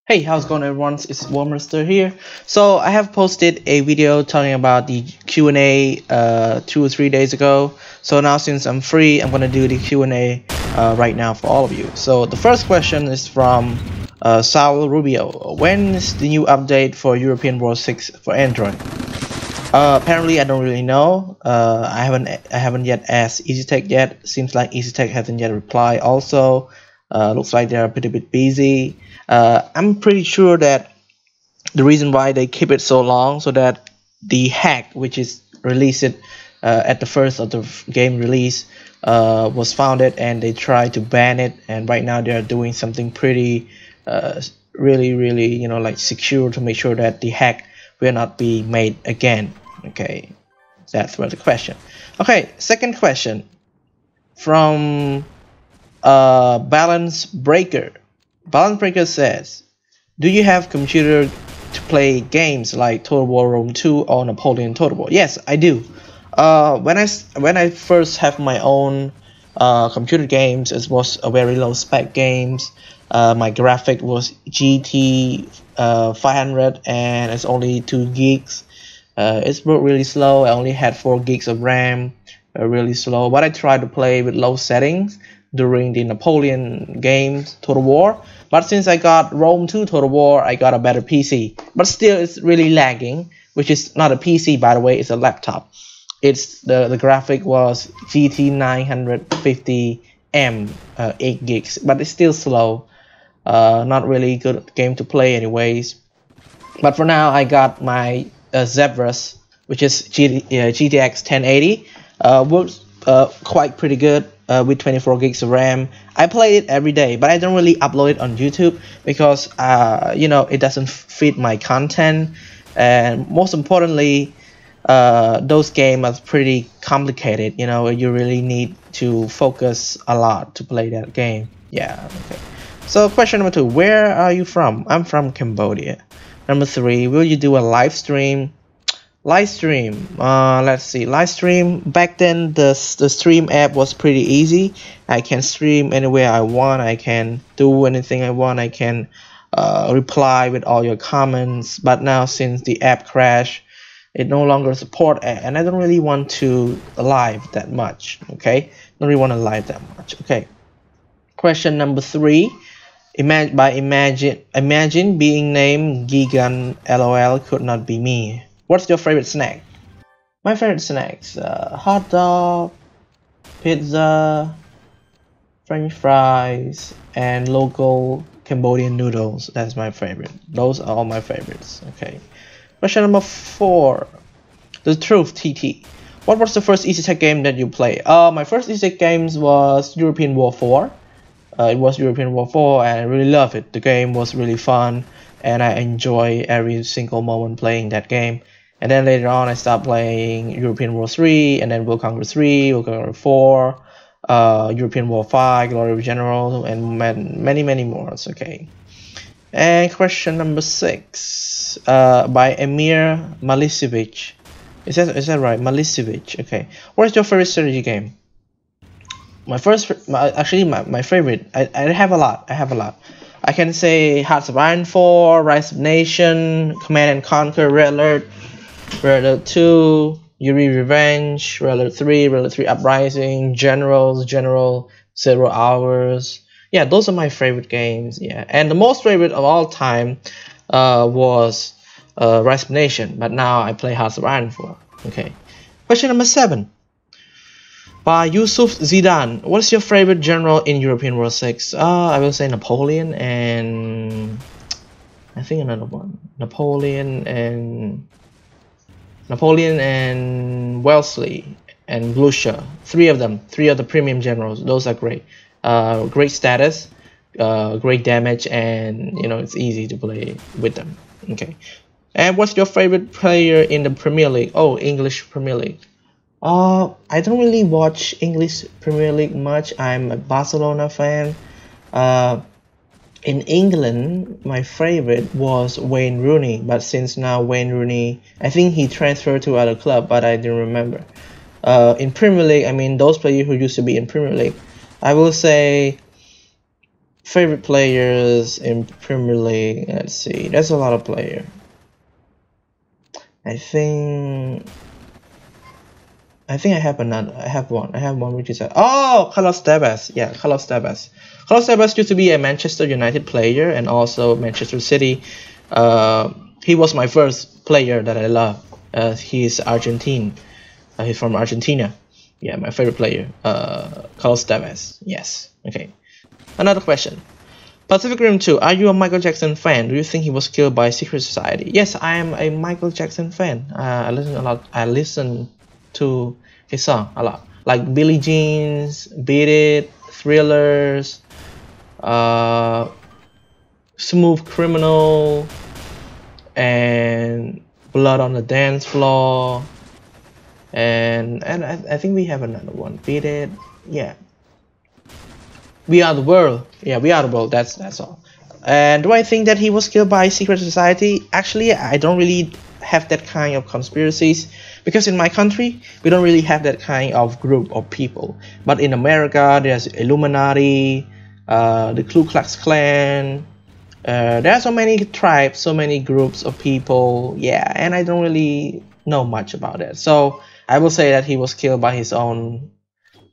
Hey, how's it going everyone? It's Warmester here. So I have posted a video talking about the Q&A 2 or 3 days ago. So now since I'm free, I'm gonna do the Q&A right now for all of you. So the first question is from Saul Rubio. When is the new update for European War 6 for Android? Apparently I don't really know. I haven't yet asked EasyTech yet. Seems like EasyTech hasn't yet replied. Also, looks like they're a bit busy. I'm pretty sure that the reason why they keep it so long so that the hack, which is released at the first of the game release, was founded and they tried to ban it. And right now they are doing something pretty, really, like secure to make sure that the hack will not be made again. Okay, that's where the question. Okay, second question from Balance Breaker. Balance Breaker says, do you have computer to play games like Total War Rome 2 or Napoleon Total War? Yes, I do. When I first have my own computer games, it was a very low spec games. My graphic was GT 500 and it's only 2 gigs. It's really slow. I only had 4 gigs of RAM. Really slow, but I tried to play with low settings during the Napoleon games Total War. But since I got Rome 2 Total War, I got a better PC. But still, it's really lagging, which is not a PC, by the way, it's a laptop. It's the graphic was GT 950M, 8 gigs, but it's still slow. Not really good game to play anyways. But for now, I got my Zephyrus, which is GTX 1080. Works quite pretty good with 24 gigs of RAM. I play it every day, but I don't really upload it on YouTube because it doesn't fit my content, and most importantly, those games are pretty complicated. You really need to focus a lot to play that game. Yeah. Okay. So question number 2, where are you from? I'm from Cambodia. Number 3, will you do a live stream? Live stream, let's see. Live stream, back then the stream app was pretty easy. I can stream anywhere I want. I can do anything I want. I can reply with all your comments. But now since the app crashed, it no longer supports it, and I don't really want to live that much. Okay, don't really want to live that much. Okay. Question number 3. Imagine being named Gigan. LOL, could not be me. What's your favorite snack? My favorite snacks, hot dog, pizza, French fries, and local Cambodian noodles. That's my favorite. Those are all my favorites. Okay. Question number 4. The truth, TT. What was the first EasyTech game that you played? My first EasyTech games was European War 4. It was European War 4 and I really love it. The game was really fun and I enjoy every single moment playing that game. And then later on I started playing European War 3 and then World Conquer 3, World Conquer 4, European War 5, Glory of General, and many more. Okay. And question number 6 by Emir Malisevic. Is that right? Malisevic. Okay. What is your favorite strategy game? My favorite. I have a lot. I can say Hearts of Iron 4, Rise of Nation, Command and Conquer, Red Alert 2, Yuri Revenge, Red Alert 3, Red Alert 3 Uprising, General 0 Hours. Yeah, those are my favorite games. Yeah, and the most favorite of all time was Rise of Nation, but now I play Hearts of Iron 4. Okay. Question number 7. By Yusuf Zidane, what's your favorite general in European War 6? I will say Napoleon and I think another one. Napoleon and Wellesley and Blucher. 3 of them. 3 of the premium generals. Those are great. Great status, great damage, and it's easy to play with them. Okay. And what's your favorite player in the Premier League? Oh, English Premier League. I don't really watch English Premier League much. I'm a Barcelona fan. In England, my favorite was Wayne Rooney, but since now Wayne Rooney, I think he transferred to other club, but I don't remember. In Premier League, I mean those players who used to be in Premier League, I will say Favorite players in Premier League. Let's see. There's a lot of players. I think I have another. I have one which is Carlos Tevez. Yeah, Carlos Tevez. Carlos Tevez used to be a Manchester United player and also Manchester City. He was my first player that I love. He's Argentine. He's from Argentina. Yeah, my favorite player. Carlos Tevez. Yes. Okay. Another question. Pacific Rim 2. Are you a Michael Jackson fan? Do you think he was killed by secret society? Yes, I am a Michael Jackson fan. I listen a lot. I listen to his song a lot, like Billie Jeans, Beat It, Thrillers, Smooth Criminal, and Blood on the Dance Floor, and I think we have another one. Beat It, yeah. We Are the World, yeah, We Are the World. That's all. And do I think that he was killed by secret society? Actually, I don't really have that kind of conspiracies, because in my country we don't really have that kind of group of people. But in America there's Illuminati, the Ku Klux Klan. There are so many tribes, so many groups of people. Yeah, and I don't really know much about it. So I will say that he was killed by his own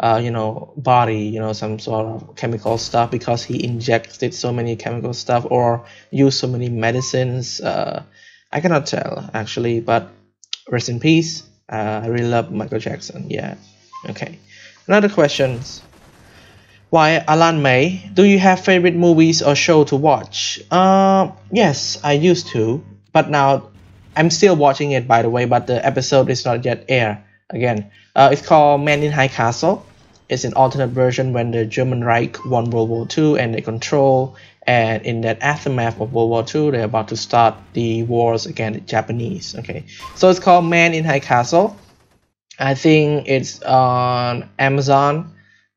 body, some sort of chemical stuff, because he injected so many chemical stuff or used so many medicines. I cannot tell actually, but rest in peace. I really love Michael Jackson. Yeah. Okay. Another questions. Why Alan May? Do you have favorite movies or show to watch? Yes, I used to, but now I'm still watching it, by the way, but the episode is not yet air again. It's called Man in High Castle. It's an alternate version when the German Reich won World War II and they control, and in that aftermath of World War II, they're about to start the wars against the Japanese. Okay, so it's called Man in High Castle. I think it's on Amazon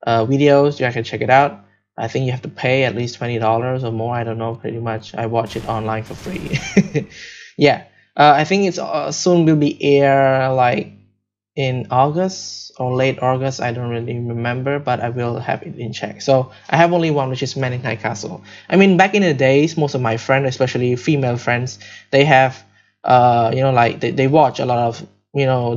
videos. You can check it out. I think you have to pay at least $20 or more. I don't know, pretty much. I watch it online for free. Yeah, I think it's soon will be air like in August or late August. I don't really remember, but I will have it in check. So I have only one, which is Man in High Castle. I mean, back in the days, most of my friends, especially female friends, they have like they watch a lot of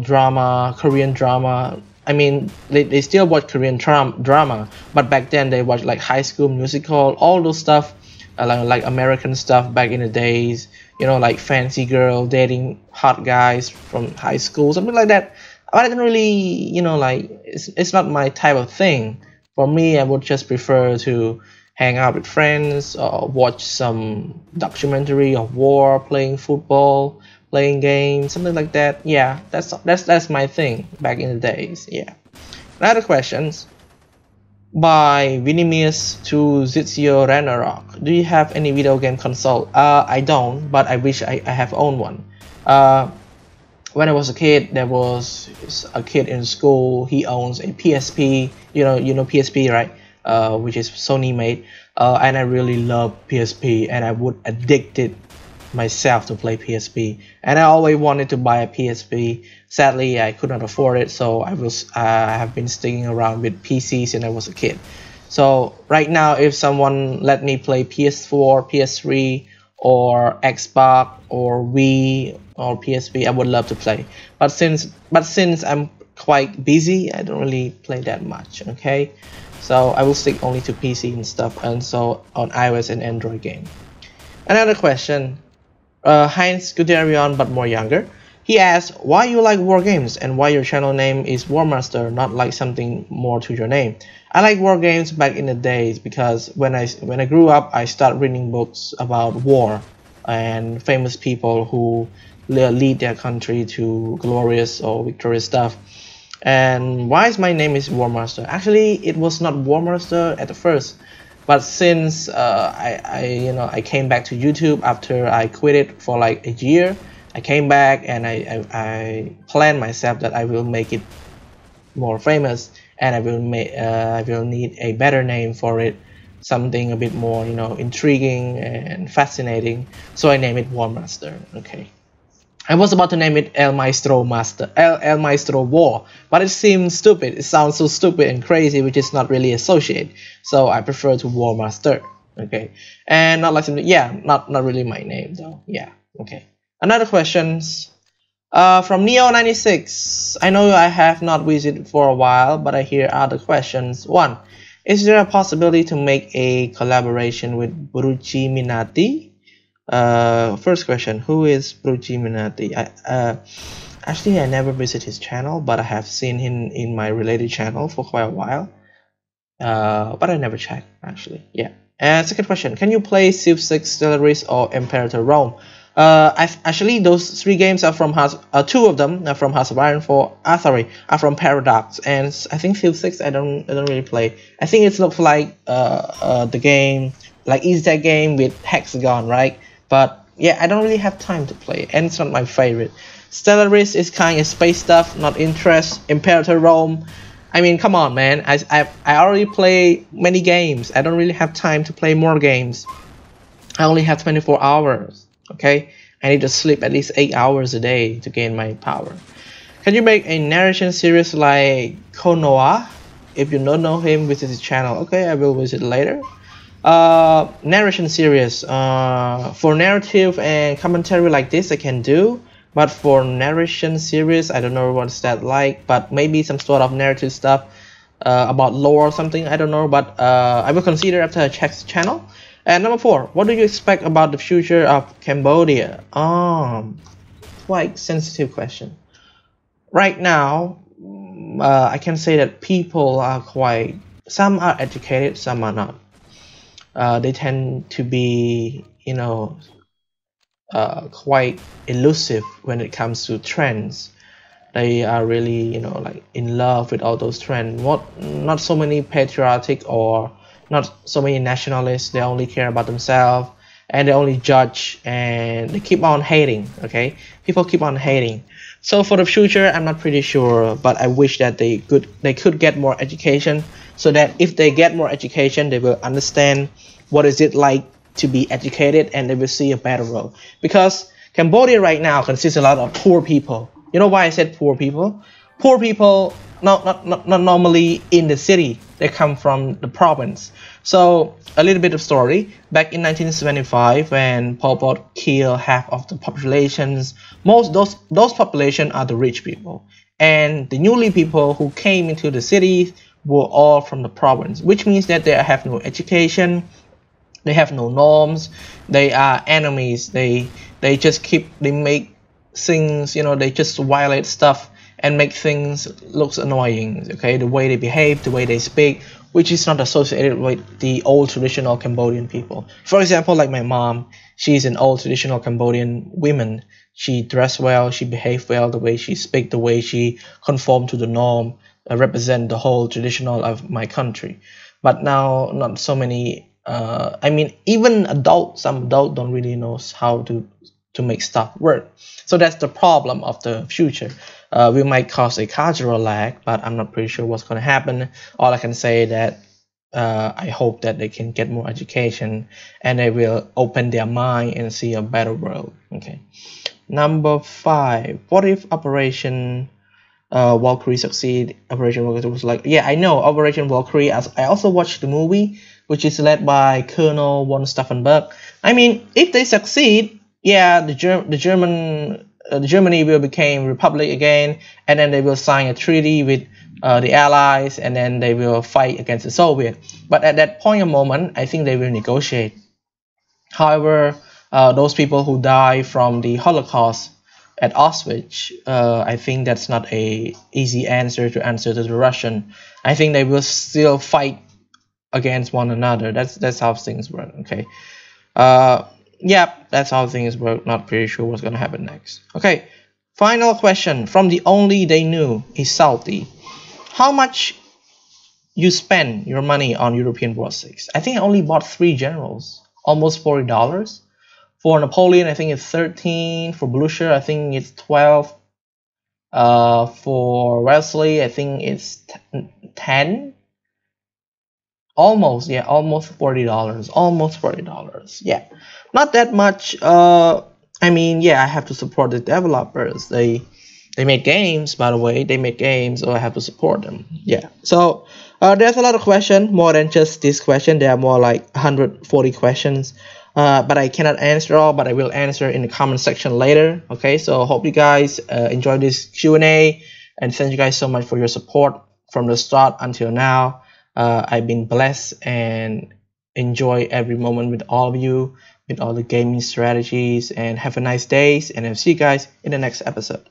drama, Korean drama. I mean, they still watch Korean drama, but back then they watch like High School Musical, all those stuff, like American stuff back in the days, like fancy girl dating hot guys from high school, something like that. I didn't really, like, it's not my type of thing. For me, I would just prefer to hang out with friends or watch some documentary of war, playing football, playing games, something like that. Yeah, that's my thing back in the days. Yeah. Another questions by Vinimius to Zizio Ragnarok. Do you have any video game console? I don't, but I wish I have owned one. When I was a kid, there was a kid in school. He owns a PSP. You know PSP, right? Which is Sony made. And I really love PSP, and I would addict it myself to play PSP. And I always wanted to buy a PSP. Sadly, I could not afford it, so I have been sticking around with PCs since I was a kid. So right now, if someone let me play PS4, PS3, or Xbox or Wii or PSP, I would love to play. But since I'm quite busy, I don't really play that much. Okay, so I will stick only to PC and stuff, and so on iOS and Android game. Another question, Heinz Guderian, but more younger. He asks why you like war games and why your channel name is Warmaster, not like something more to your name. I like war games back in the days because when I grew up, I started reading books about war and famous people who lead their country to glorious or victorious stuff. And why is my name is Warmaster? Actually, it was not Warmaster at the first, but since I came back to YouTube after I quit it for like a year. I came back and I planned myself that I will make it more famous, and I will need a better name for it, something a bit more intriguing and fascinating. So I named it Warmaster. Okay, I was about to name it El Maestro War, but it seems stupid. It sounds so stupid and crazy, which is not really associated. So I prefer to Warmaster. Okay, and not like something. Yeah, not really my name though. Yeah. Okay. Another questions. From Neo96, I know I have not visited for a while, but I hear other questions. One, is there a possibility to make a collaboration with Bruci Minati? First question, who is Bruci Minati? Actually, I never visit his channel, but I have seen him in my related channel for quite a while. But I never checked, actually. Yeah. And second question, can you play Civ 6, Stellaris, or Imperator Rome? Actually, those three games are from two of them are from House of Iron 4. Are from Paradox, and I think Civ 6 I don't really play. I think it looks like the game, like Easter game with Hexagon, right? But yeah, I don't really have time to play, and it's not my favorite. Stellaris is kind of space stuff, not interest. Imperator Rome, I mean, come on, man. I already play many games. I don't really have time to play more games. I only have 24 hours. Okay, I need to sleep at least 8 hours a day to gain my power. Can you make a narration series like Konoha? If you don't know him, visit his channel. Okay, I will visit later. Narration series. For narrative and commentary like this, I can do. But for narration series, I don't know what's that like. But maybe some sort of narrative stuff about lore or something. I don't know. But I will consider after I check the channel. And number 4, what do you expect about the future of Cambodia? Quite sensitive question. Right now, I can say that people are some are educated, some are not. They tend to be, quite elusive when it comes to trends. They are really, like in love with all those trends. Not so many patriotic or not so many nationalists. They only care about themselves and they only judge and they keep on hating. Okay, people keep on hating. So for the future, I'm not pretty sure, but I wish that they could get more education, so that if they get more education, they will understand what is it like to be educated, and they will see a better world. Because Cambodia right now consists a lot of poor people. You know why I said poor people? Poor people not normally in the city. They come from the province. So a little bit of story. Back in 1975, when Pol Pot killed half of the populations, most those population are the rich people, and the newly people who came into the cities were all from the province, which means that they have no education, they have no norms, they are enemies. They make things, they just violate stuff and make things looks annoying. Okay, the way they behave, the way they speak, which is not associated with the old traditional Cambodian people. For example, like my mom, she's an old traditional Cambodian woman. She dress well, she behave well, the way she speak, the way she conform to the norm, represent the whole traditional of my country. But now, not so many. I mean, even some adults don't really know how to make stuff work. So that's the problem of the future. We might cause a cultural lag, but I'm not pretty sure what's going to happen. All I can say is that I hope that they can get more education and they will open their mind and see a better world. Okay. Number 5. What if Operation Valkyrie succeed? Operation Valkyrie was like, yeah, I know Operation Valkyrie. I also watched the movie, which is led by Colonel von Stauffenberg. I mean, if they succeed, yeah, the Germany will become republic again, and then they will sign a treaty with the Allies, and then they will fight against the Soviet. But at that point of moment, I think they will negotiate. However, those people who die from the Holocaust at Auschwitz, I think that's not a easy answer to the Russian. I think they will still fight against one another. That's how things work. Okay. Yeah, that's how things work. Not pretty sure what's gonna happen next. Okay. Final question from the only they knew is Salty. How much you spend your money on European War 6? I think I only bought 3 generals, almost $40. For Napoleon, I think it's 13. For Blucher, I think it's 12. For Wesley, I think it's 10. Almost $40. Almost $40. Yeah, not that much. I mean, yeah, I have to support the developers. They They make games, by the way. They make games, so I have to support them. Yeah. So there's a lot of questions, more than just this question. There are more like 140 questions. But I cannot answer all, but I will answer in the comment section later. Okay, so hope you guys enjoy this Q&A, and thank you guys so much for your support from the start until now. I've been blessed and enjoy every moment with all of you, with all the gaming strategies, and have a nice day, and I'll see you guys in the next episode.